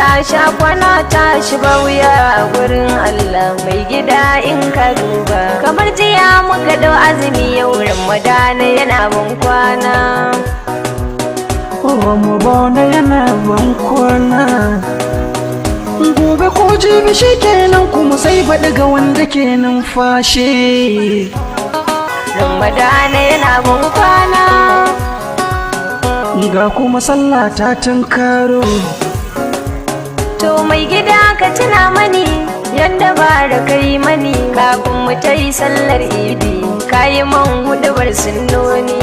tashi kwana tashi ba wuya a gurin Allah mai gida in ka duba kamar jiya muka dau azumi yau Ramadana yana ban kwana Ramadana yana ban kwana gobe ko jibi shi kenan kuma sai baɗi ga wanda ke numfashi Ramadana yana ban kwana ga kuma sallah ta tunkaro to mai gida ka tuna mani yadda bara kai mani kafin mu ta yi sallar idi kayi man hudubar sunnoni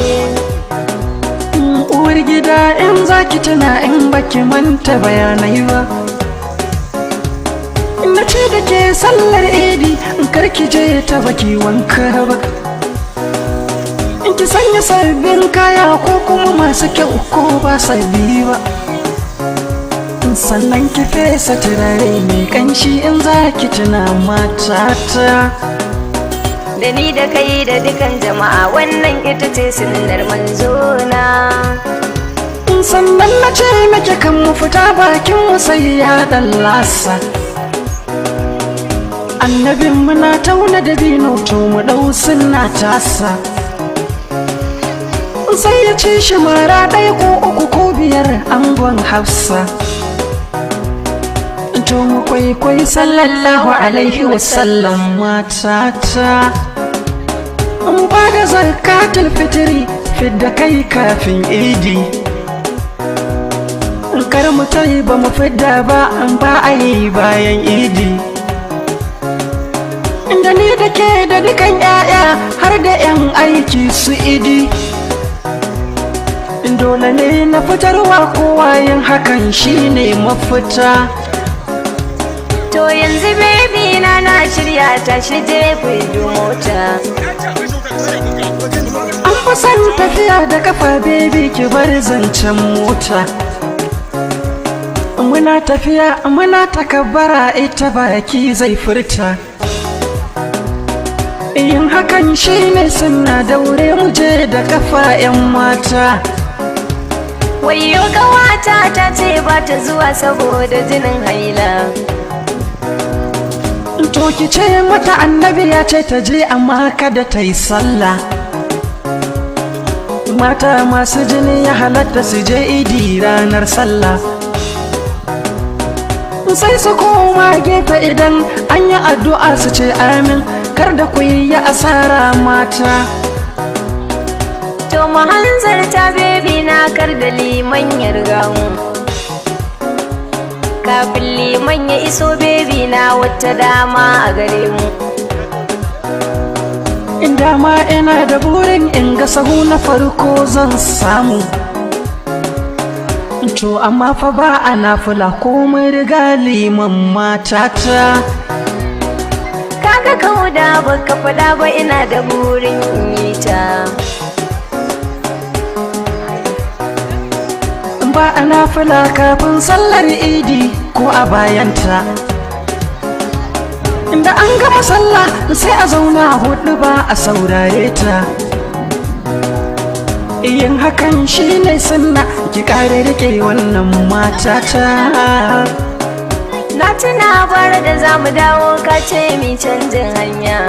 uwar gida in zaki tuna in baki manta bayanai ba na ce da ke sallar idi in karki je ta baki wanka ba in ki sanya sabbin kaya ko kuma masu kyau ko ba sabbi ba sannan ki fesa turare mai kanshi in za ki tuna matata da ni da kai da dukan jama'a wannan ita ce sunnar manzona sannan na ce nake kan mu fita bakin mu sai ya dallasa annabin muna tauna da bino to mu dau sunna tasa sai ya ce shi mara ɗaya ko uku ko biyar angon hafsa to mu kwaikwai sallallahu alaihi wasallam matata mu ba da zakatul fitri fidda kai kafin idi kar mu tayi ba mu fidda ba an ba a yi bayan idi inda ni da ke da dukan 'ya'ya har da 'yan aiki su idi dole ne na fitarwa kowa yin hakan shine mafita to yanzu baby na shirya ta shirje ku mota an fi son tafiya da kafa baby ki bar zancen mota muna tafiya muna takabbara ita baki zai furta yin hakan shine sunna daure mu je da kafa 'yan mata wayo gawata ta ce ba ta zuwa saboda jinin haila to ki ce mata annabi ya ce ta je amma kada ta yi sallah mata masu jini ya halatta su je idi ranar sallah sai su koma gefe idan an yi addu'a su ce amin kar da ku yi asara mata to mu hanzarta baby na kar da liman ya riga mu kafin liman ya iso baby na wata dama a gare mu inda ma ina da burin in ga sahu na farko zan samu to amma fa ba a nafula ko mun riga liman matata kaga kauda baka fada ba ina da burin yi ta ba a nafula kafin sallar idi ko a bayanta inda an gama sallah sai a zauna hudu ba a saurare ta yin hakan shine sunna ki kare rike wannan matata na tuna bar da zamu dawo ka ce mi canjin hanya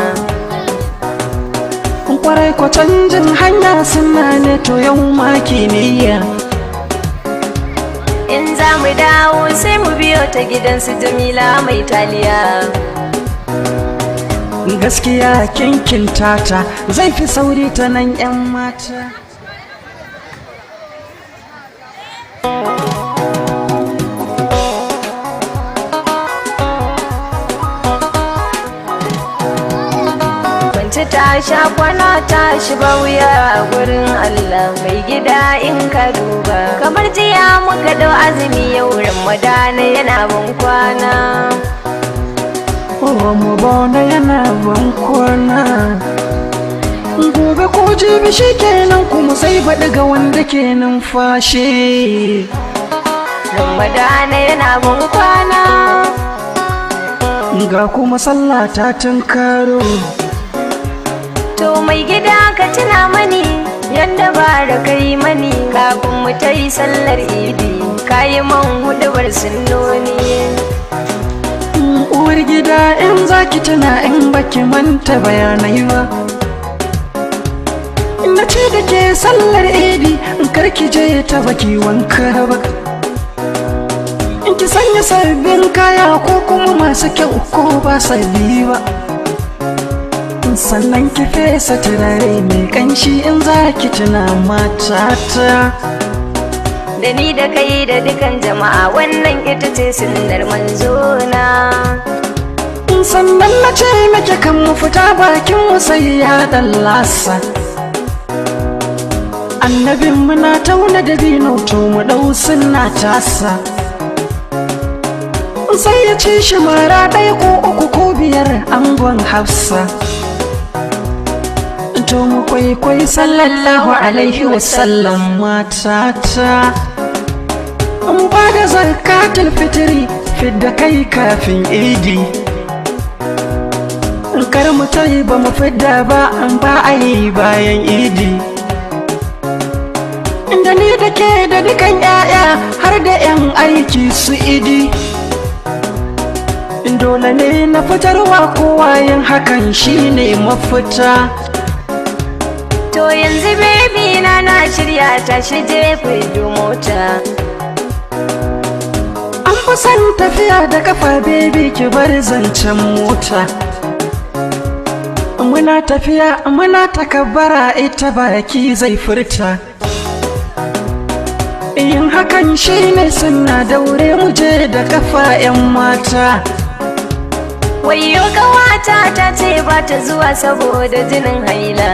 kwarai ko canjin hanya sunna ne to yau ma kimiyya in za mu dawo sai mu biyo ta gidansu Jamila mai taliya gaskiya kinkin tata zai fi sauri ta nan 'yan mata kwanci tashi kwana tashi ba wuya a gurin Allah mai gida in ka duba kamar jiya muka dau azumi yau Ramadana yana ban kwana Ramadana yana ban kwana gobe ko jibi shi kenan kuma sai baɗi ga wanda ke numfashi Ramadana yana ban kwana ga kuma sallah ta tunkaro to mai gida ka tuna mani yadda bara kai mani kafin mu ta yi sallar idi kayi man hudubar sunnoni. Uwar gida in zaki tana in baki manta bayanai ba, na ce da ke sallar idi in karki je ta baki wanka ba, in ki sanya sabbin kaya ko kuma masu kyau ko ba sabbi ba, sannan ki fesa turare mai kanshi in zaki tuna matata. Da ni da kai da dukan jama'a wannan ita ce sunnar manzona. Sannan na ce nake kan mu fita bakin mu sai ya dallasa, annabin muna tauna da dino to mu dau sunna tasa, sai ya ci shi mara ɗaya ko uku ko biyar angon Hafsa. To mu kwaikwai sallallahu alaihi wasallam matata, mu ba da zakatul fitri fidda kai kafin idi, kar mu tayi ba mu fidda ba an ba a yi bayan idi. Da ni da ke da dukan 'ya'ya har da 'yan aiki su idi, dole ne na fitarwa kowa yin hakan shine mafita. To yanzu baby na shirya ta shi jefe mota. An fi son tafiya da kafa baby ki bar zancen mota, muna tafiya muna takabbara ita baki zai furta, yin hakan shine sunna daure mu je da kafa 'yan mata. Wayyo kawata ta ce ba ta zuwa saboda jinin haila,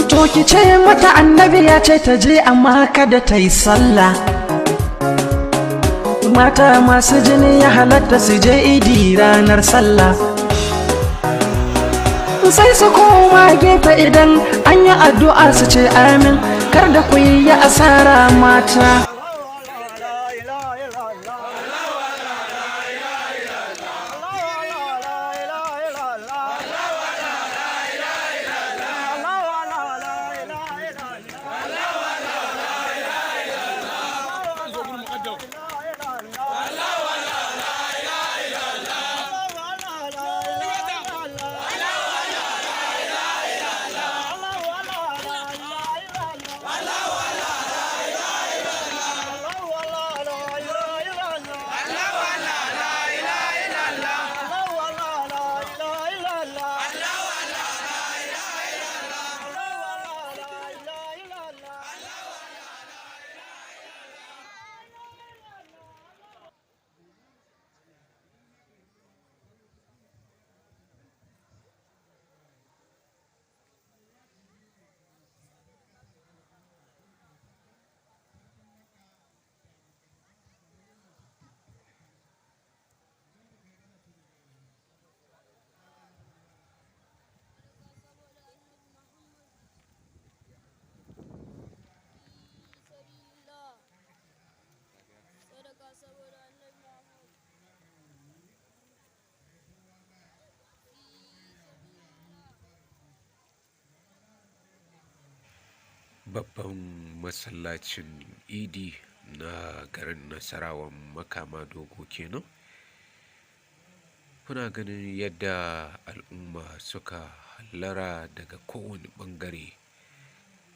to ki ce mata annabi ya ce ta je amma kada ta yi sallah, mata masu jini ya halatta su je idi ranar sallah, sai su koma gefe idan an yi addu'a su ce amin, kar da ku yi asara mata. Babban masallacin idi na garin Nasarawan Makama Dogo kenan. Kuna ganin yadda al'umma suka hallara daga kowane ɓangare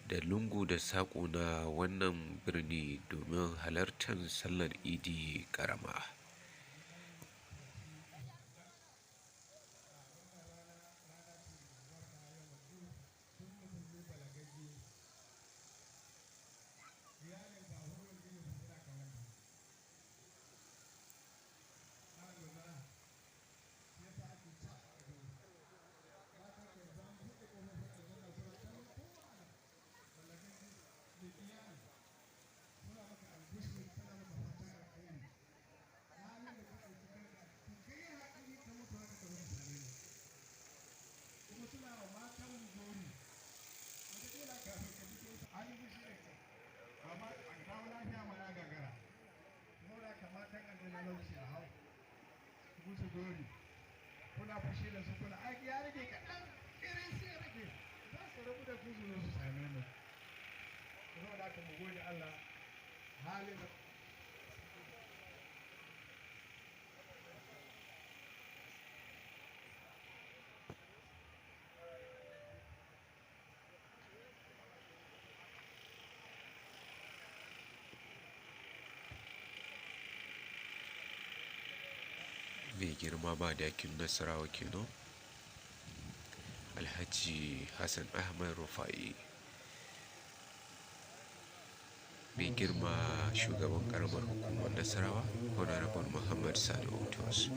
da lungu da saƙo na wannan birni domin halartar sallar idi ƙarama. Kuna fushi da su kuna aiki ya rage kaɗan irin sai rage za su rabu da su su same mu. Kuma da aka mu gode Allah halin mai girma madakin Nasarawa kenan Alhaji Hassan Ahmad Rufa'i, mai girma shugaban karamar hukumar Nasarawa Honorable Muhammad Sani Autos.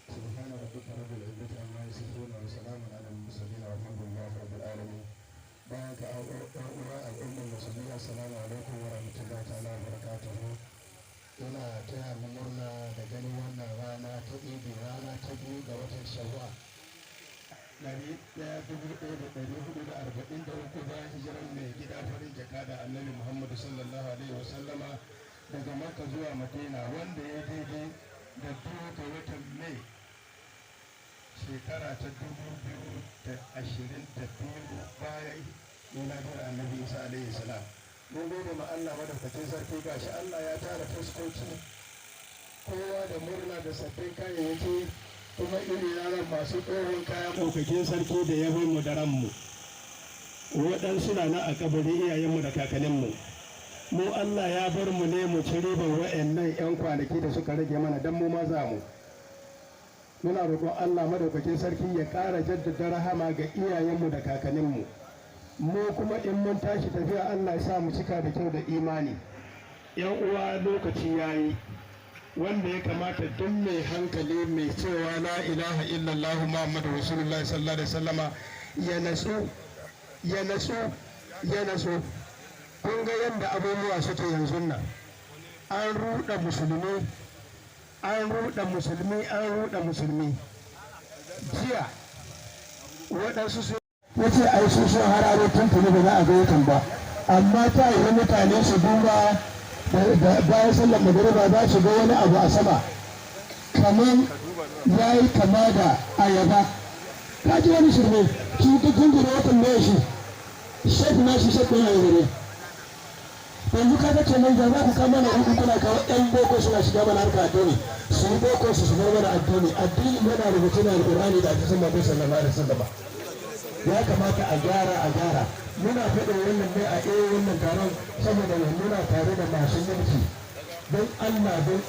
سبحان ربك رب العزة عما يصفون وسلام على المرسلين والحمد لله رب العالمين. بارك الأمة المسلمين السلام عليكم ورحمة الله تعالى وبركاته. ina taya mu murna da ganin wannan rana ta idi, rana ta biyu ga watan Shawwal 1443 bayan hijiran mai gida farin jaka da Annabi Muhammad sallallahu alaihi wasallama daga Makka zuwa Madina, wanda ya daidai da 2 ga watan Mai shekara ta 2022 bayan miladar Annabi Isa alaihi salam. Mun gode ma Allah madaukakin sarki, gashi Allah ya tara fuskoki kowa da murna da sabbin kayayyaki, kuma iri yaran masu tsohon kayan ɗaukakin sarki da ya mu da ranmu, waɗansu na nan a kabarin iyayenmu da kakanninmu. Mu Allah ya bar mu ne mu ci ribar wa'annan 'yan kwanaki da suka rage mana don mu ma za mu. Muna roƙon Allah madaukakin sarki ya ƙara jaddada rahama ga iyayenmu da kakanninmu. Mu kuma in mun tashi tafiya Allah ya sa mu cika da kyau da imani. 'Yan uwa, lokaci yayi wanda ya kamata duk mai hankali mai cewa la ilaha illallah Muhammadu Rasulullahi sallallahu alaihi wasallama ya natsu. Kun ga yadda abubuwa suke yanzu nan, an ruɗa musulmi. Jiya waɗansu su yace ai su sun hararo tuntuni ba za a ga watan ba, amma ta yi mutane su duba da bayan sallar magariba za su ga wani abu a sama kamar ya yi kama da ayaba. Ka ji wani shirme, shi duk gungura watan mai shi shek na shi shek yana yi. Yanzu ka ga kenan da za ku kama na hudu kuna kawo ɗan boko suna shiga mana harka addini, su yi boko su bar mana addini yana rubuce na alƙur'ani da hadisin Muhammad sallallahu alaihi wasallam. Ya kamata a gyara. Muna faɗin wannan ne a wannan taron saboda muna tare da masu mulki. Don Allah ku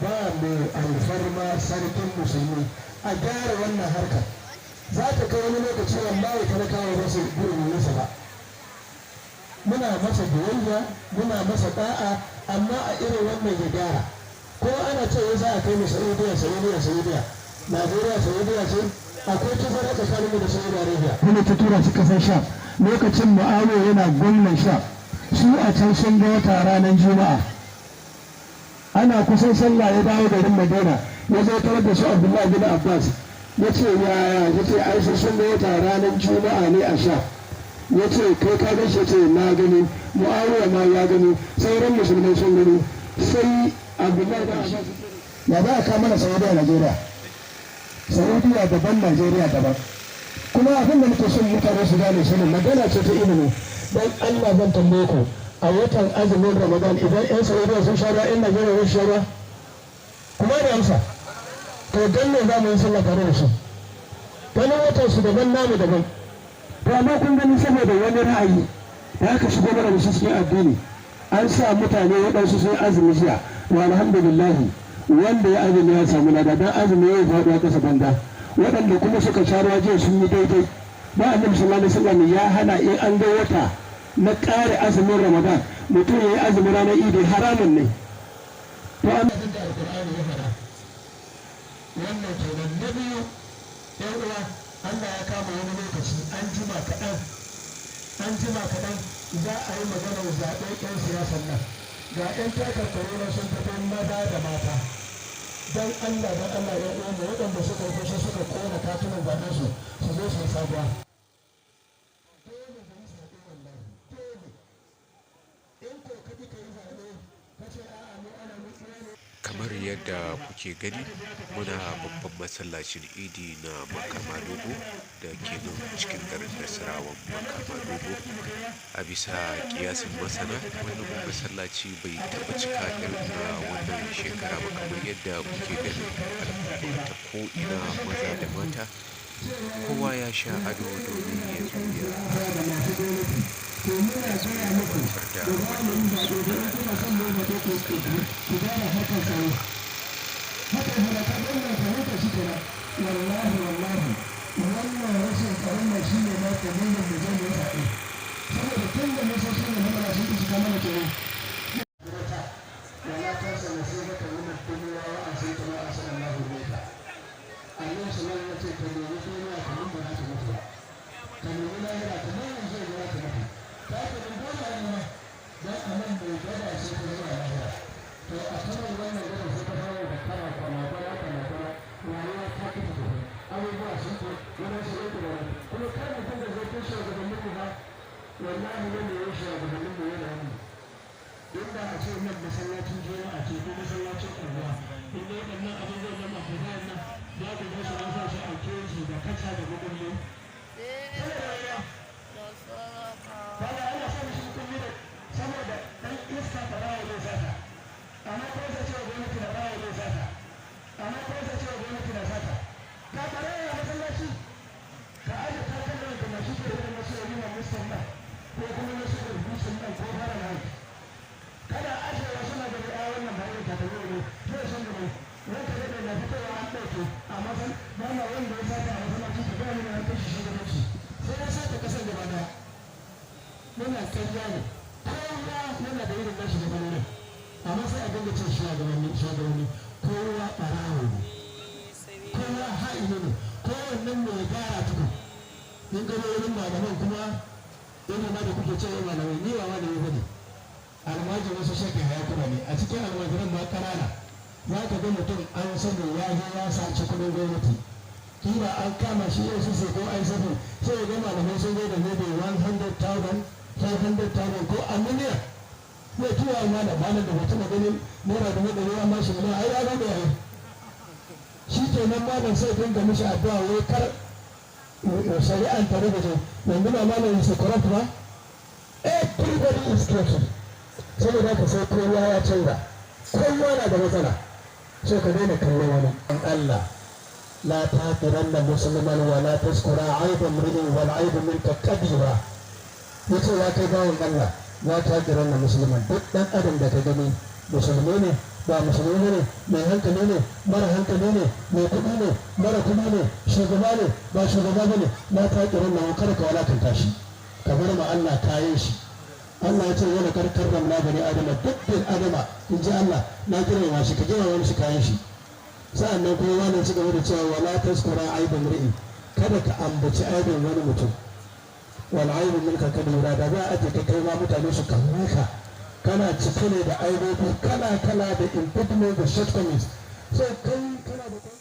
ba mai alfarma sarkin musulmi a gyara wannan harkar. Za ta kai wani lokaci wallahi talakawa ba su gurin nasa ba. Muna masa biyayya, muna masa da'a, amma a irin wannan ya gyara. Ko ana ce za a kai mu Saudiya. Najeriya Saudiya ce, akwai tazara tsakanin mu da Saudi Arabia. Kuma ta tura su kasar Sham lokacin Muawiya yana gwamnan Sham. Su a can sun ga wata ranar Juma'a. Ana kusan sallah ya dawo garin Madina, ya zo tarar da su Abdullahi bin Abbas. Ya ce ai sun ga wata ranar Juma'a ne a Sham. Ya ce kai ka gan shi, ce na gani, Muawiya ma ya gani, sauran musulmai sun gani. Sai Abdullahi bin Abbas ya za a kawo mana Saudiya Najeriya. Saudiya daban, Najeriya daban. Kuma abin da muke son mutane su gane shi ne magana ce ta ilimi. Don Allah zan tambaye ku, a watan azumin Ramadan idan 'yan Saudiya sun sha ruwa, 'yan Najeriya sun sha ruwa? Kuma da amsa. To don ne za mu yi sallah tare da su? Ganin watan su daban, namu daban. To amma kun gani saboda wani ra'ayi da aka shigo mana da shi cikin addini, an sa mutane waɗansu sun azumi jiya. To alhamdulillahi, wanda ya azumi ya samu lada, dan azumi ya faɗo a ƙasa banda. Waɗanda kuma suka sha ruwa jiya sun yi daidai. Ba annabi sallallahu alaihi wasallam ya hana in an ga wata na ƙare azumin Ramadan mutum ya yi azumin ranar Idi, haramun ne. To an da Alƙur'ani ya faɗa. Wannan kenan. Na biyu, ɗan uwa, Allah ya kama wani lokaci an jima kaɗan za a yi maganar zaɓen 'yan siyasan nan. Ga 'yan takarkaru na sun fito maza da mata. Don Allah ya uwa waɗanda suka yi fushi suka kona katunan zaɓen su zo su yi sabuwa. Dole da yi zaɓe wallahi, dole. In ko ka bi ka yi zaɓe ka ce a'a mu ana mutuwa ne. Kamar yadda yadda kuke gani muna babban masallacin idi na Makama Dogo da ke nan cikin garin Nasarawan Makama Dogo. A bisa kiyasin masana wannan masallaci bai taɓa cika irin na wannan shekara ba, kamar yadda kuke ganin al'umma ta ko'ina maza da mata kowa ya sha ado domin ya zo ya gabatar da wannan suna لا تهجرن مسلما ولا تذكر عيب امرئ والعيب منك كبيرا. yace ya kai bawan Allah ya tajiran na musulman duk dan adam da ka gani musulmi ne ba musulmi ne mai hankali ne mara hankali ne mai kuɗi ne mara kuɗi ne shugaba ne ba shugaba ba ne na tajiran na kada ka walakanta shi ka bar ma Allah kayan shi. Allah ya ce wani karkar da na bani adama duk bin adama in ji Allah na girma shi ka girma wani shi kayan shi. sa'an nan kuma wani ci gaba da cewa wala taskura aibin ri'i kada ka ambaci aibin wani mutum wal aibu minka kabira da za a ce ka kai ma mutane su kalle ka kana cike ne da aibobi kala kala da impediment da shortcomings sai kai kana da kai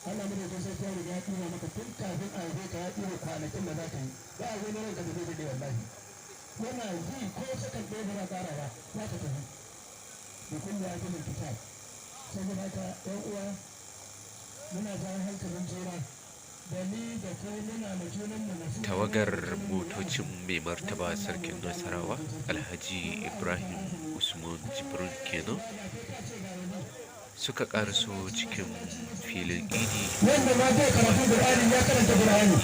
Allah ne da sai ya riga ya tura maka tun kafin a yi ka ya tura kwanakin da za ka yi ba a wani ranka da zai da wallahi yana yi ko sakan ɗaya da na ƙara ba za ka tafi da kun da ake mai kitab saboda haka ɗan uwa muna zama hankalin juna da ni da kai muna da junan mu na tawagar motocin mai martaba sarkin Nasarawa Alhaji Ibrahim Usman Jibrin kenan suka karaso cikin filin idi. wanda ma zai karatu Qur'ani ya karanta Qur'ani,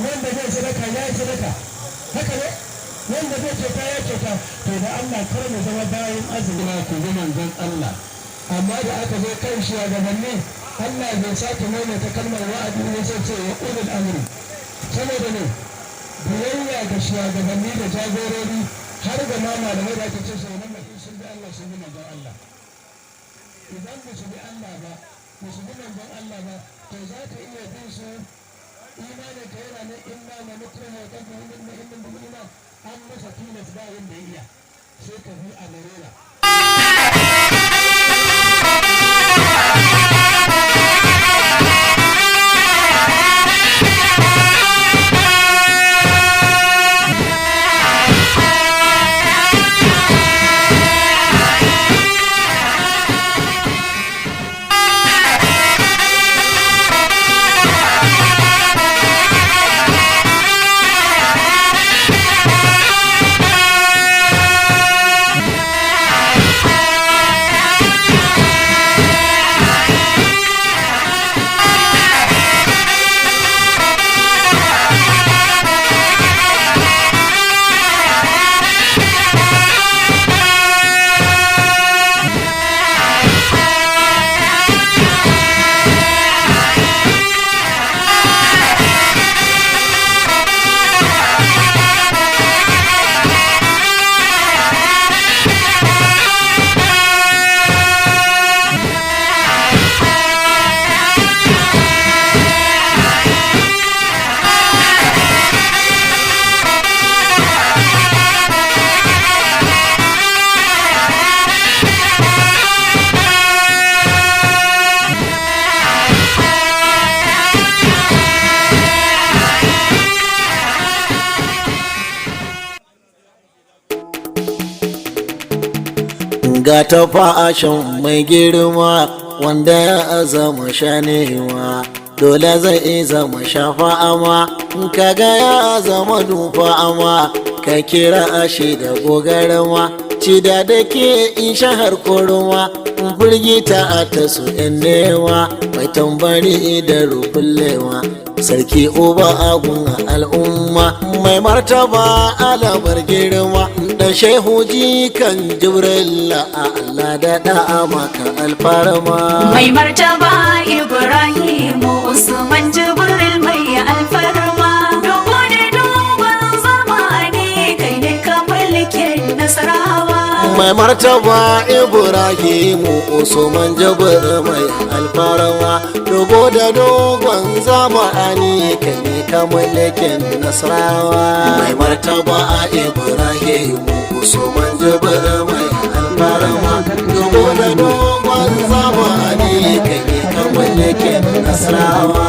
wanda zai sadaka ya yi sadaka, haka ne wanda zai kyauta ya kyauta. to da Allah kar mu zama bayan azumi ku ga manzon Allah. amma da aka zo kan shugabanni Allah bai sake maimaita kalmar wa'adi ne sai ce wa ulul amri, saboda ne biyayya ga shugabanni da jagorori har ga ma malamai da ake ce su nan sun bi Allah sun bi manzon Allah. idan ba su bi Allah ba ba su bi manzon Allah ba to za ka iya bin su imanin ka yana nan inna ma nukrahu wa kadhu inna inna an masa tilas ba wanda ya iya sai ka bi a larura. ga ta fashin mai girma wanda ya zama shanewa dole zai zama shafa'ama kaga ya zama dufa'ama ka kira shi da gogarama cida da ke in shahar kurma firgita ta su yan newa mai tambari da rufullewa sarki uba agun al'umma mai martaba alamar girma da shehu jikan jibril Allah da da'a maka alfarma mai martaba Ibrahimu Usman Jibril mai alfarma dogo da dogon zamani kai ne ka mulkin Nasarawa mai martaba Ibrahimu Usman Jibril mai alfarma dogo da dogon zamani kai ne ka mulkin Nasarawa mai martaba Ibrahimu Usman Jibril mai alfarma dogo da dogon zamani kai ne ka mulkin Nasarawa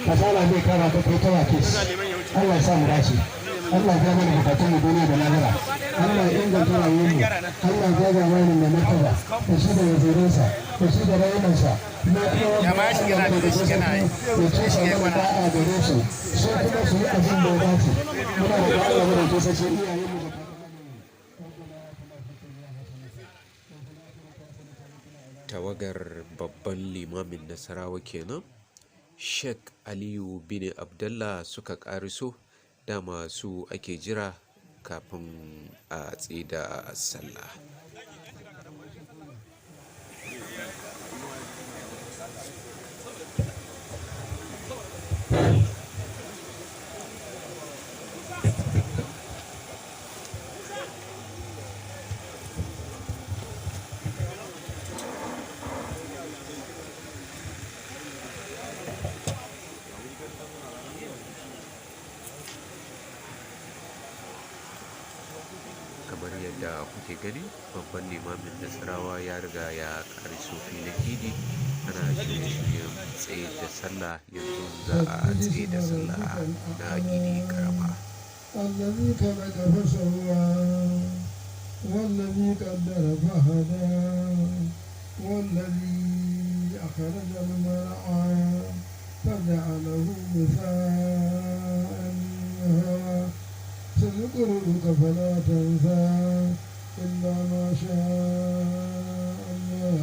kasala zai kama ka kai kawa kes Allah ya sa mu dace Allah ya mana bukatun mu duniya da lahira Allah ya inganta rayuwar mu Allah ya ga mana da martaba da shi da wazirinsa da shi da rayuwarsa na kuma ya ma shi gana da shi gana ya ce shi ya mana a gare su su kuma su yi abin da ya dace muna da Allah mu da ke sace iyayen mu tawagar babban limamin Nasarawa kenan Sheikh Aliyu bin Abdullah suka ƙariso dama su ake jira kafin a tsida sallah. Kamar yadda kuke gani babban limamin Nasarawa ya riga ya ƙariso filin idi ana shirye-shiryen tsaye da sallah yanzu za a tsaye da sallah na idi karama. الذي خلق فسوى والذي قدر فهدى والذي أخرج المرعى فجعله غثاء سنقرئك فلا تنسى إلا ما شاء الله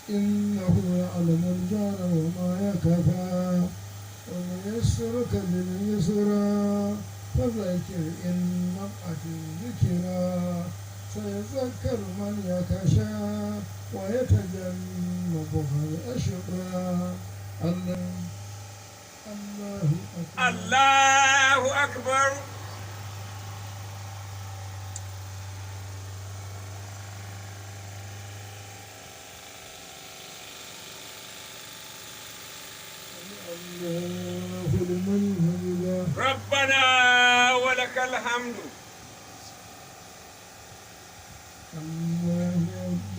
إنه يعلم الجهر وما يخفى ونيسرك باليسرى فذكر إن نفعت الذكرى سيذكر من يخشى ويتجنبها الأشقى الله أكبر ربنا ولك الحمد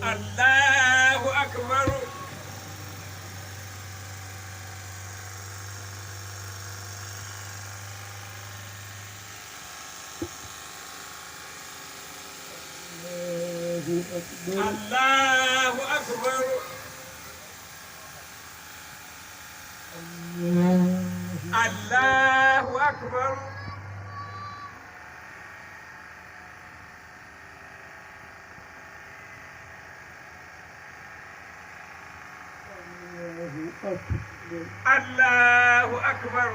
الله أكبر الله أكبر الله أكبر الله أكبر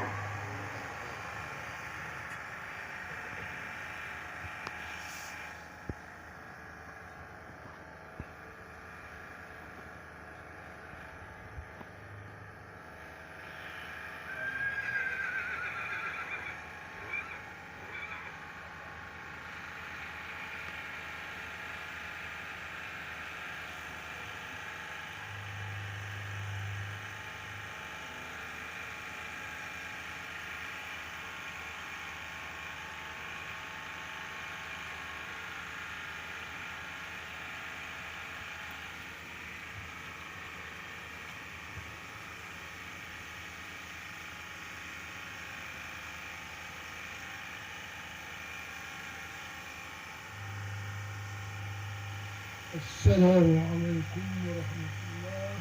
السلام عليكم ورحمة الله.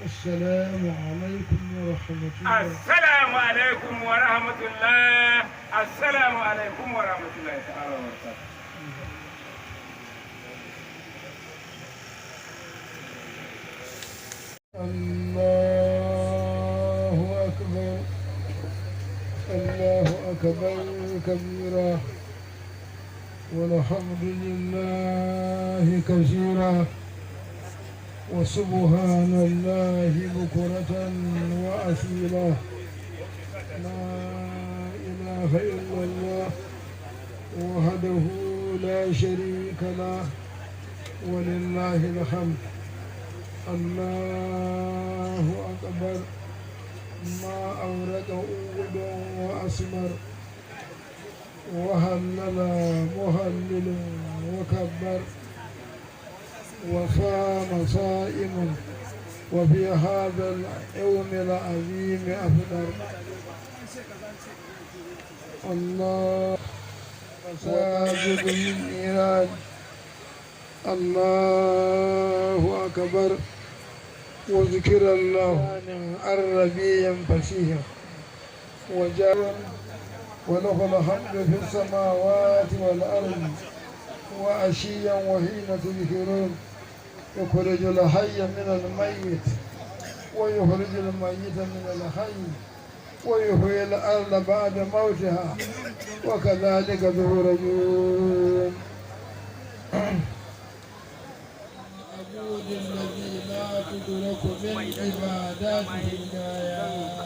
السلام عليكم ورحمة الله. السلام عليكم ورحمة الله. السلام عليكم ورحمة الله تعالى وبركاته. الله أكبر. الله أكبر كبيرا والحمد لله كثيرا وسبحان الله بكرة وأصيلا. لا إله إلا الله وحده لا شريك له ولله الحمد. الله أكبر ما أورد أود وأسمر وهلل مهلل وكبر وصام صائم وفي هذا اليوم العظيم أفطر. الله مساجد الإيران. الله أكبر وذكر الله الربيع فسيح وجار وله الحمد في السماوات والأرض وعشيا وحين تذكرون. يخرج الحي من الميت ويخرج الميت من الحي ويحيي الأرض بعد موتها وكذلك تخرجون. العبود الذي لا تدرك من عباداته الغايات.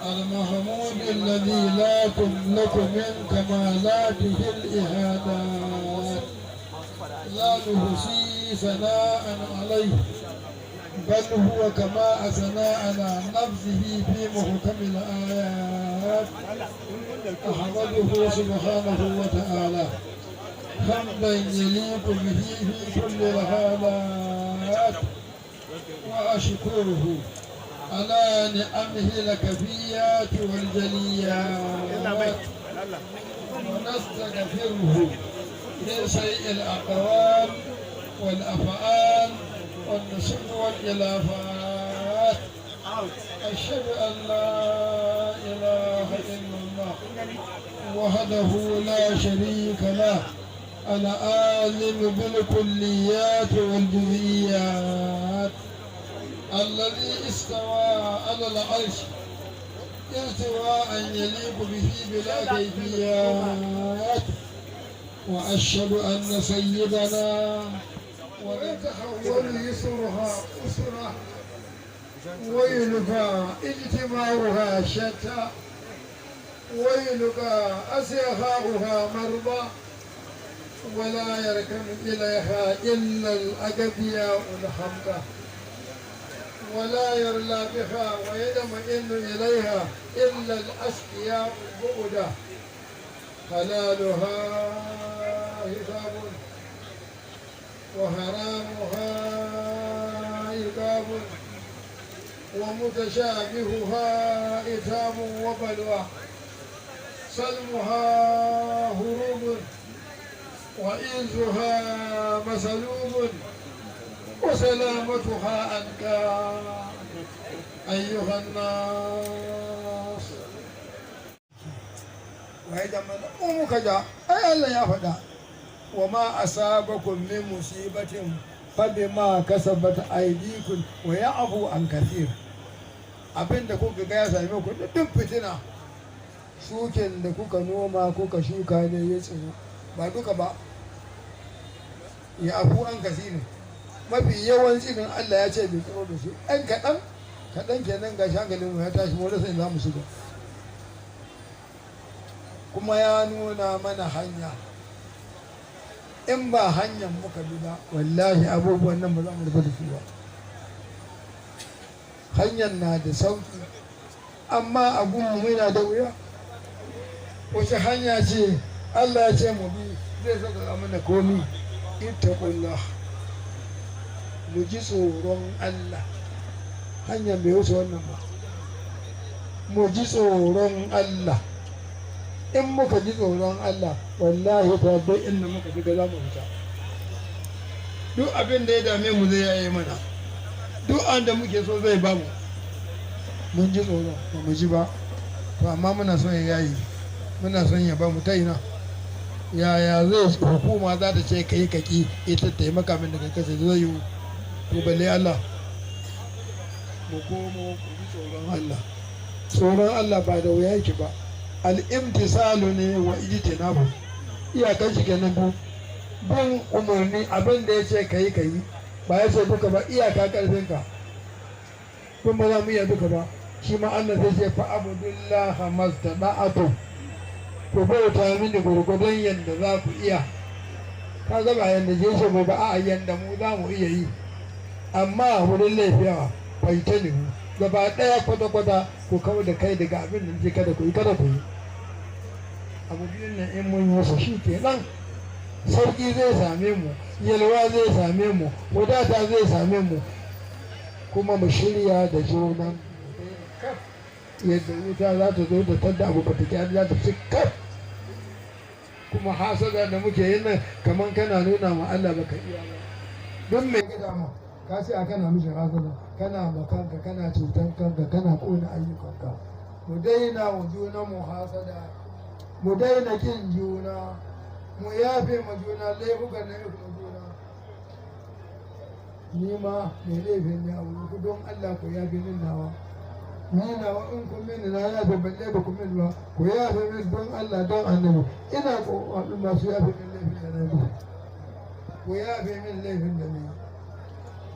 المحمود الذي لا تملك من كمالاته الإهانات. لا نحصي ثناء عليه بل هو كما أثنى على نفسه في محكم الآيات. أحمده سبحانه وتعالى حمدا يليق به في كل الحالات وأشكره على نعمه الكفيات والجليات ونستغفره من سيء الأقوال والأفعال والنسب والإلافات. أشهد أن لا إله إلا الله وحده لا شريك له العالم بالكليات والجزئيات الذي استوى على العرش استواء يليق به بلا كيفيات. وأشهد أن سيدنا ويتحول يسرها أسرة ويلقى اجتماعها شتى ويلقى أسيخاؤها مرضى ولا يركن إليها إلا الأغبياء الحمقى ولا يرلى بها ويطمئن إليها إلا الأشقياء البعدى. حلالها حساب وحرامها عقاب ومتشابهها إثام وبلوى. سلمها هروب وإنسها مسلوب وسلامتها أنكى. أيها الناس وإذا من أمك جاء أي الله يفدى وما أصابكم من مصيبة فبما كسبت أيديكم ويعفو عن كثير. abin da kuka ga ya same ku duk fitina shuken da kuka noma kuka shuka ne ya tsiro ba duka ba ya afu an kasiri mafi yawan tsirin Allah ya ce bai tsiro da su ɗan kaɗan kenan ga shagalin ya tashi mu rasa za mu shiga kuma ya nuna mana hanya in ba hanyar muka bi ba wallahi abubuwan nan ba za mu rufe da su ba. Hanyar na da sauki amma abun mu yana da wuya. Wace hanya ce Allah ya ce mu bi zai saka mana komi. Ittaqullah, mu ji tsoron Allah. Hanyar bai wuce wannan ba. Mu ji tsoron Allah. In muka ji tsoron Allah wallahi ta dai inda muka shiga za mu fita. duk abin da ya dame mu zai yaye mana, duk an da muke so zai bamu. Mun ji tsoro ba mu ji ba, to amma muna son ya yayi, muna son ya bamu ta ina. Yaya zai hukuma za ta ce kai kaki ita taimaka min daga kasa zai yi, to balle Allah. Mu komo ku ji tsoron Allah. Tsoron Allah ba da wuya yake ba, al'imtisalu ne wa ijtinabu, iyakan shi kenan bu bin umarni, abin da ya ce ka yi ba ya ce duka ba, iyaka karfinka. Kun ba za mu iya duka ba, shi ma Allah zai ce fa abudullah mastada'atu, ku bauta mini gurgudun yadda za ku iya. Ka ga ba yadda je shi ba a yadda mu za mu iya yi, amma wurin laifiya faita ne mu gaba ɗaya kwata-kwata ku kawo da kai daga abin da ke kada ku yi. Abu biyun nan in mun yi su shi ke nan, sauƙi zai same mu, yalwa zai same mu, wadata zai same mu, kuma mu shirya da junan yadda wuta za ta zo da tadda abu ba ta kyar za ta ci kaf. Kuma hasada da muke yin nan kamar kana nuna ma Allah baka iya ba. Don mai gida ma ka ce a kana mishi hasada, kana makanka, kana cutan kanka, kana kona ayyukanka. Mu daina wa juna mu hasada, mu daina kin juna, mu yafe ma juna laifukan na yau juna. Ni ma mai laifin ne a wuri don Allah ku yafe min nawa. Ni nawa in kun mini na yafe balle ba ku mini ba, ku yafe min don Allah don annabi. Ina ƙoƙarin masu yafe min laifin da na yi. Ku yafe min laifin da na yi.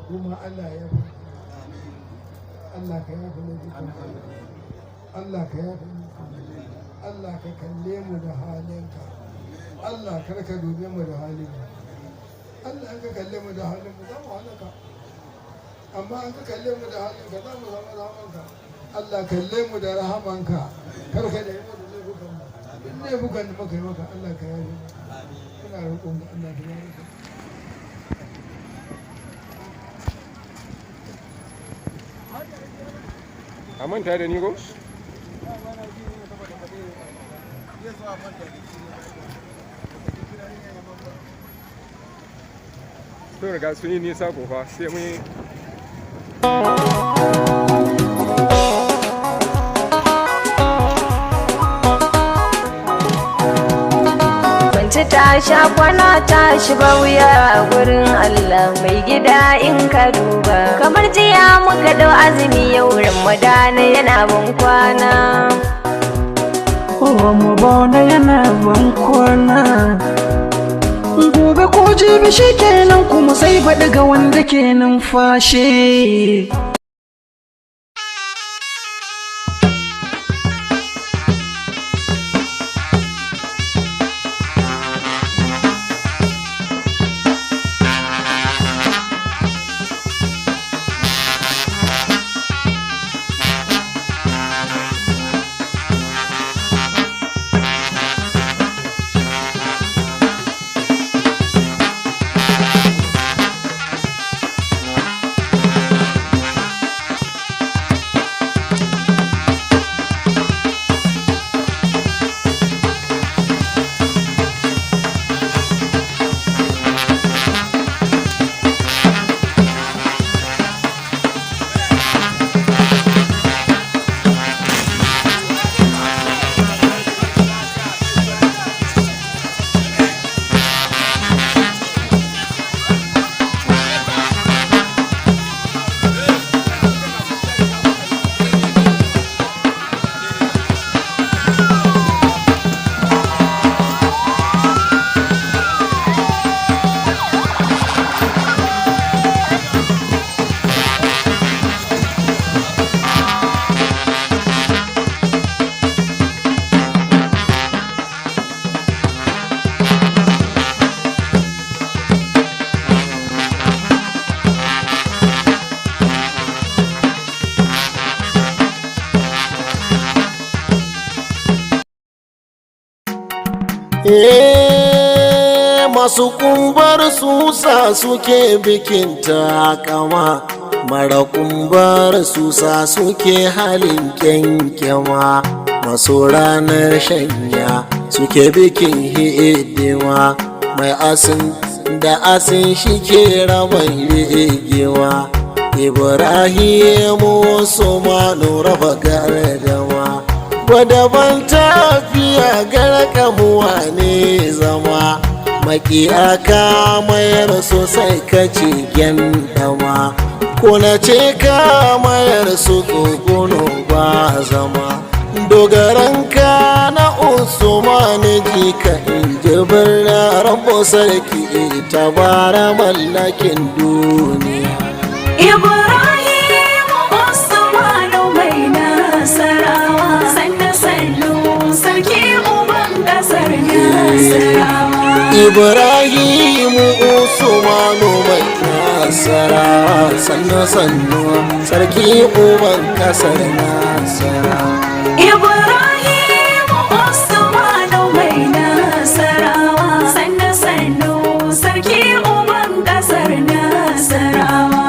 Kuma Allah ya yafe. Allah ka yafe laifin. Allah ka yafe min. Allah ka kalle mu da halinka. Allah kar ka dube mu da halinka. Allah an ka kalle mu da halinmu za mu halaka. Amma an ka kalle mu da halinka za mu zama rahamanka. Allah kalle mu da rahamanka. Kar ka nemi mu da laifukan mu. In laifukan da muka yi maka Allah ka yafe mu. Ina roƙon ka Allah ka yafe mu. A manta da ni ko? To riga sun yi nisa kofa sai mun yi. Kwanci ta sha kwana ta shi wuya a gurin Allah mai gida in ka duba. Kamar jiya muka dau azumi yau Ramadana yana bin kwana. Ramadana yana bin kwana. Gobe ko jibi shi kenan kuma sai baɗi ga wanda ke numfashi. Masu kumbar susa suke bikin takama, mara kumbar susa suke halin kyankyama, masu ranar shanya suke bikin hidima, mai asin da asin shi ke raban rigewa. Ibrahimu Usmanu raba gardama, gwadaban tafiya garkamuwa ne zama. Makiya ka mayar sosai ka ce gyandama, ko na ce ka mayar su tsogono ba zama. Dogaranka na Usmanu jika in jibir rabu sarki tabara mallakin duniya. Ibrahim Usmanu mai nasarawa, sannu sannu sarki uban kasar nasarawa. Ibrahimu Usmanu mai nasarawa, sannu sannu sarki uban kasar nasarawa. Ibrahim Usmanu mai nasarawa, sannu sannu sarki uban kasar nasarawa.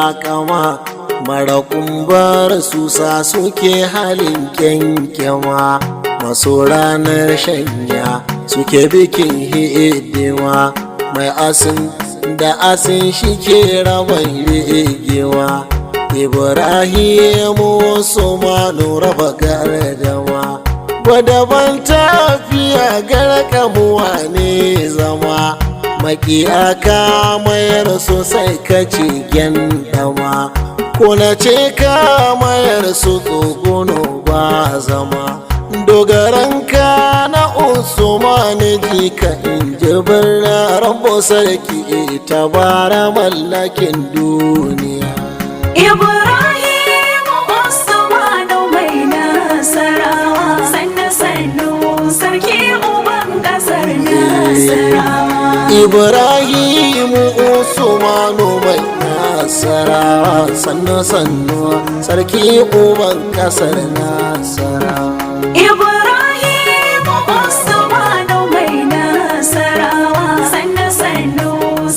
takama mara kumbar susa suke halin kyankyama masu ranar shanya suke bikin hidima mai asin da asin shi ke raban rigewa Ibrahimu su manu raba gardama gwadaban tafiya garkamuwa ne zama makiya ka mayar sosai ka ci gyandama ko na ce ka mayar su tsogono ba zama dogaranka na usmani jika in jibin rabo sarki tabara mallakin duniya Ibrahim Usmanu mai nasarawa sannu sarki uban kasar nasarawa Ibrahimu Usmanu mai nasarawa sannu sarki uban kasar nasarawa Ibrahim Usmanu mai nasarawa sannu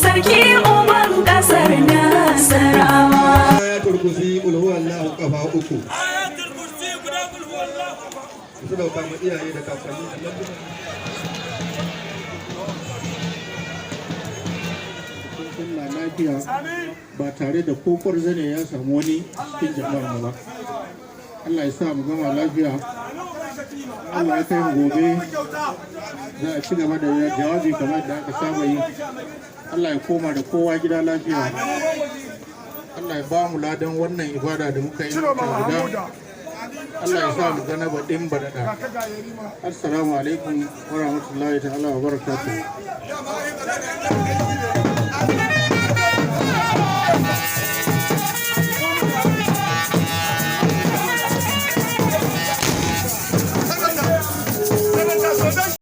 sarki uban kasar nasarawa ayatul kursi kul huwallahu kafa uku su dauka mu iyaye da kakanni Allah lafiya ba tare da kokor zane ya samu wani cikin jama'ar mu ba Allah ya sa mu gama lafiya Allah ya kai mu gobe za a ci gaba da jawabi kamar da aka saba yi Allah ya koma da kowa gida lafiya Allah ya ba mu ladan wannan ibada da muka yi guda Allah ya sa mu gana baɗin baɗaɗa assalamu alaikum wa rahmatullahi ta'ala wa barakatuh